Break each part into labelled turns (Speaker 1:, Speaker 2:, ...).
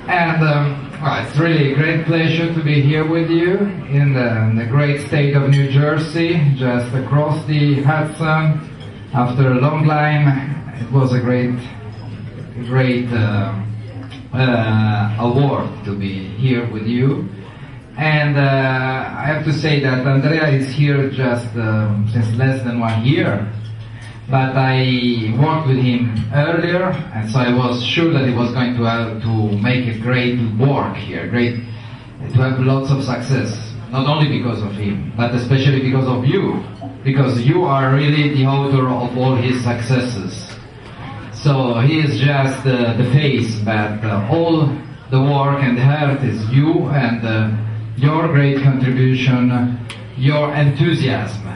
Speaker 1: And well, it's really a great pleasure to be here with you in the great state of New Jersey, just across the Hudson. After a long time, it was a great award to be here with you. And I have to say that Andrea is here just since less than 1 year. But I worked with him earlier, and so I was sure that he was going to have to make a great work here, to have lots of success. Not only because of him, but especially because of you, because you are really the author of all his successes. So he is just the face, but all the work and the heart is you, and your great contribution, your enthusiasm.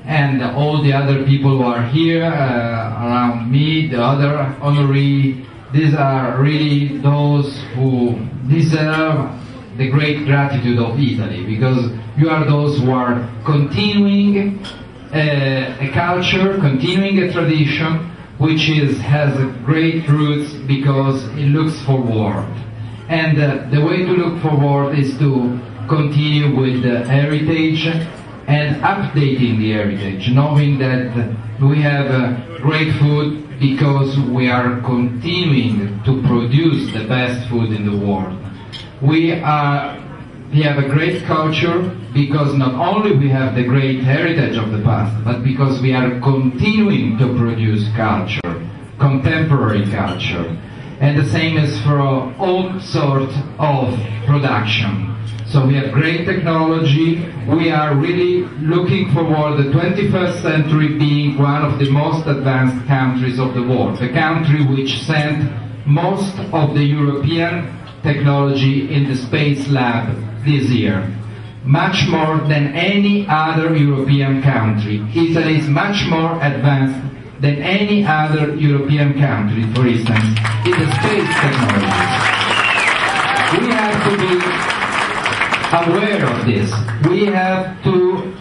Speaker 1: And all the other people who are here around me, the other honoree, these are really those who deserve the great gratitude of Italy, because you are those who are continuing a culture, continuing a tradition, which has great roots because it looks forward. And the way to look forward is to continue with the heritage and updating the heritage, knowing that we have great food because we are continuing to produce the best food in the world. We have a great culture because not only we have the great heritage of the past, but because we are continuing to produce culture, contemporary culture. And the same is for all sorts of production. So we have great technology. We are really looking forward to the 21st century being one of the most advanced countries of the world, the country which sent most of the European technology in the space lab this year. Much more than any other European country. Italy is much more advanced than any other European country, for instance, in the space technology. We have to be aware of this. We have to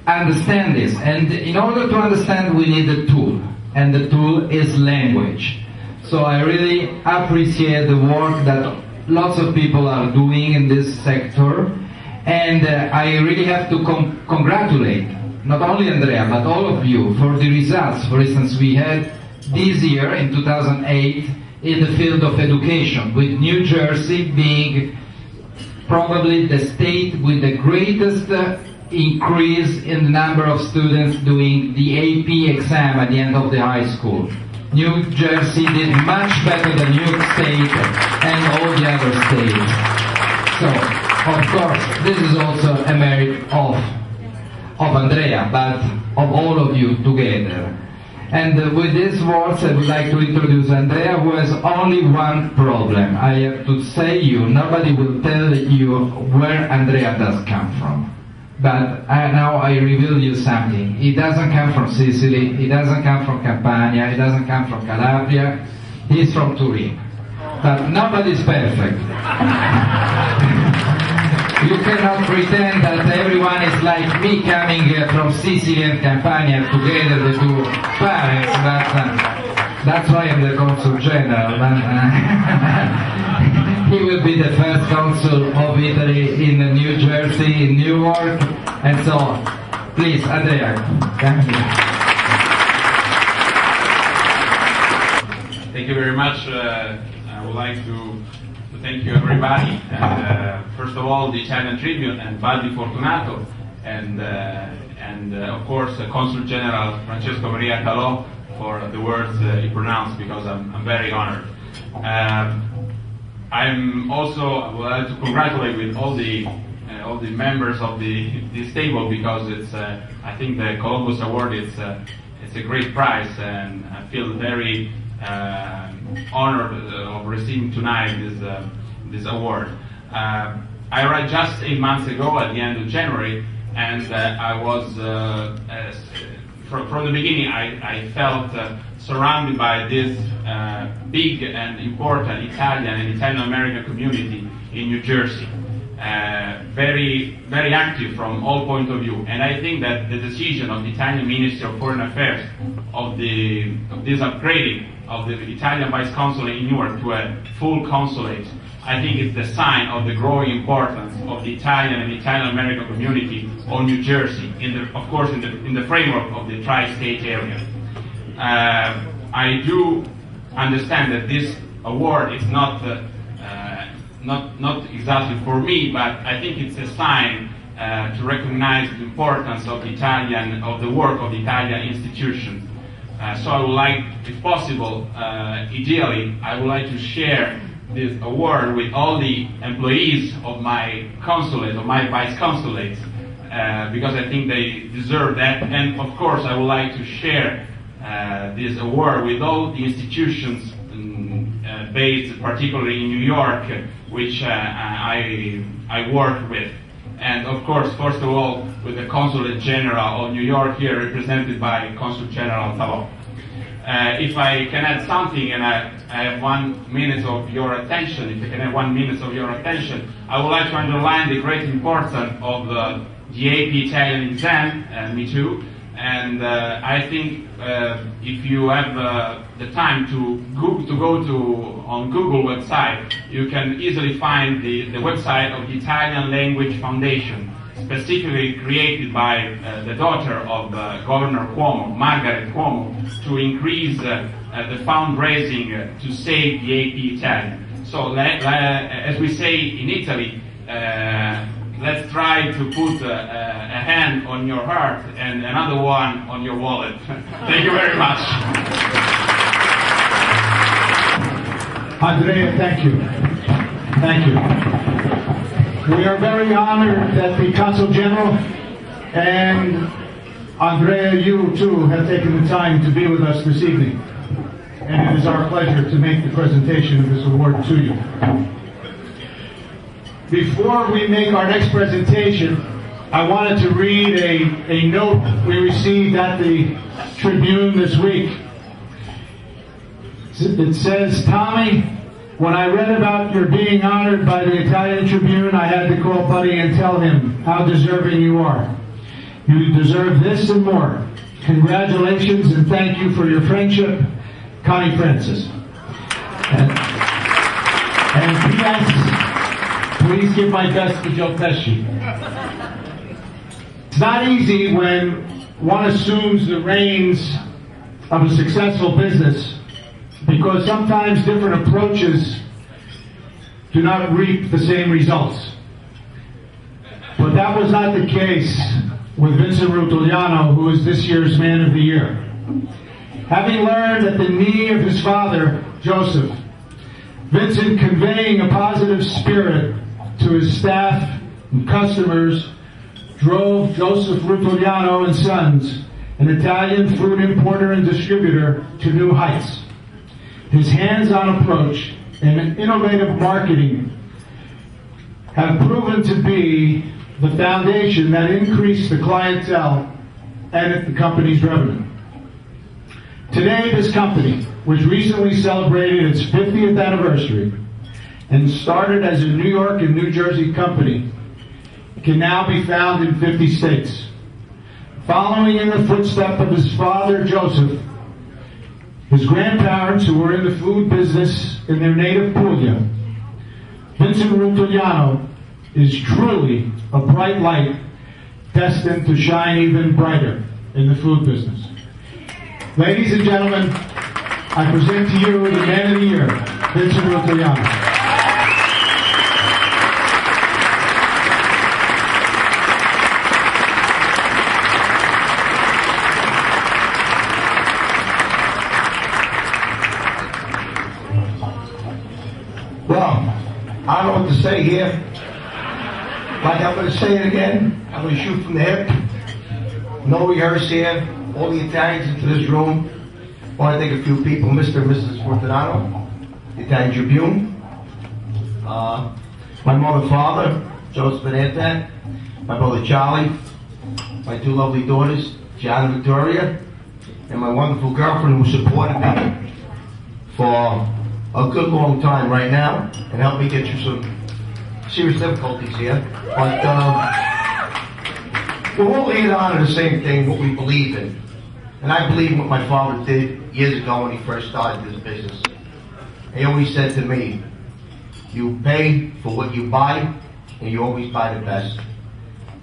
Speaker 1: understand this, and in order to understand we need a tool, and the tool is language. So I really appreciate the work that lots of people are doing in this sector, and I really have to congratulate not only Andrea but all of you for the results. For instance, we had this year in 2008 in the field of education, with New Jersey being probably the state with the greatest increase in the number of students doing the AP exam at the end of the high school. New Jersey did much better than New York State and all the other states. So, of course, this is also a merit of Andrea, but of all of you together. And with these words, I would like to introduce Andrea, who has only one problem. I have to say nobody will tell you where Andrea does come from. But now I reveal you something. He doesn't come from Sicily, he doesn't come from Campania, he doesn't come from Calabria, he's from Turin. But nobody's perfect. You cannot pretend that everyone is like me coming from Sicily and Campania together, the two parents, but that's why I'm the Consul General. He will be the first Consul of Italy in New Jersey, in Newark, and so on. Please, Andrea, thank you.
Speaker 2: Thank you very much. I would like to thank you everybody, and first of all the Italian Tribune and Valdi Fortunato, and of course Consul General Francesco Maria Calò for the words he pronounced, because I'm very honored. I would like to congratulate with all the members of this table, because it's I think the Columbus Award it's a great prize, and I feel very honored of receiving tonight this award. I arrived just 8 months ago at the end of January, and I was from the beginning I felt surrounded by this big and important Italian and Italian American community in New Jersey. very, very active from all point of view. And I think that the decision of the Italian Ministry of Foreign Affairs of this upgrading of the Italian Vice Consulate in Newark to a full consulate, I think it's the sign of the growing importance of the Italian and Italian-American community on New Jersey, of course in the framework of the tri-state area. I do understand that this award is not exactly for me, but I think it's a sign to recognize the importance of the work of the Italian institutions. So I would like, if possible, ideally, I would like to share this award with all the employees of my consulate, of my vice consulates, because I think they deserve that. And of course, I would like to share this award with all the institutions based particularly in New York, which I work with. And of course, first of all, with the Consulate General of New York here, represented by Consul General Talon. If I can add something, and I have 1 minute of your attention, if I can have 1 minute of your attention, I would like to underline the great importance of the AP Italian exam, me too. And I think if you have the time to go on Google website, you can easily find the website of the Italian Language Foundation, specifically created by the daughter of Governor Cuomo, Margaret Cuomo, to increase the fundraising to save the AP Italian. So as we say in Italy, let's try to put a hand on your heart and another one on your wallet. Thank you very much.
Speaker 3: Andrea, thank you. Thank you. We are very honored that the Consul General and Andrea, you too, have taken the time to be with us this evening. And it is our pleasure to make the presentation of this award to you. Before we make our next presentation, I wanted to read a note we received at the Tribune this week. It says, Tommy, when I read about your being honored by the Italian Tribune, I had to call Buddy and tell him how deserving you are. You deserve this and more. Congratulations and thank you for your friendship, Connie Francis. And P.S., please give my best to Joe Pesci. It's not easy when one assumes the reins of a successful business, because sometimes different approaches do not reap the same results. But that was not the case with Vincent Rutiliano, who is this year's Man of the Year. Having learned at the knee of his father, Joseph, Vincent conveying a positive spirit to his staff and customers, drove Joseph Rutiliano and Sons, an Italian food importer and distributor, to new heights. His hands-on approach and innovative marketing have proven to be the foundation that increased the clientele and the company's revenue. Today, this company, which recently celebrated its 50th anniversary and started as a New York and New Jersey company, can now be found in 50 states. Following in the footsteps of his father, Joseph, his grandparents, who were in the food business in their native Puglia, Vincent Rutiliano is truly a bright light destined to shine even brighter in the food business. Ladies and gentlemen, I present to you the Man of the Year, Vincent Rutiliano.
Speaker 4: Well, I don't know what to say here. Like, I'm going to say it again. I'm going to shoot from the hip. No rehearse here. All the Italians into this room. I want to thank a few people. Mr. and Mrs. Fortunato, the Italian Tribune. My mother and father, Joseph and Antan. My brother Charlie. My two lovely daughters, John and Victoria. And my wonderful girlfriend who supported me for a good long time right now and help me get through some serious difficulties here, but we're all in on the same thing, what we believe in. And I believe in what my father did years ago when he first started this business. He always said to me, you pay for what you buy, and you always buy the best.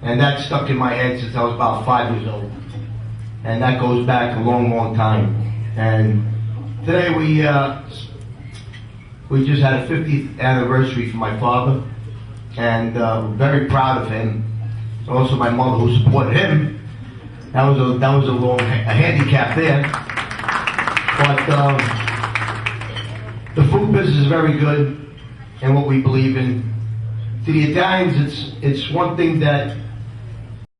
Speaker 4: And that stuck in my head since I was about 5 years old. And that goes back a long, long time. And today we just had a 50th anniversary for my father, and we're very proud of him. Also my mother who supported him. That was a handicap there. But the food business is very good and what we believe in. To the Italians, it's one thing that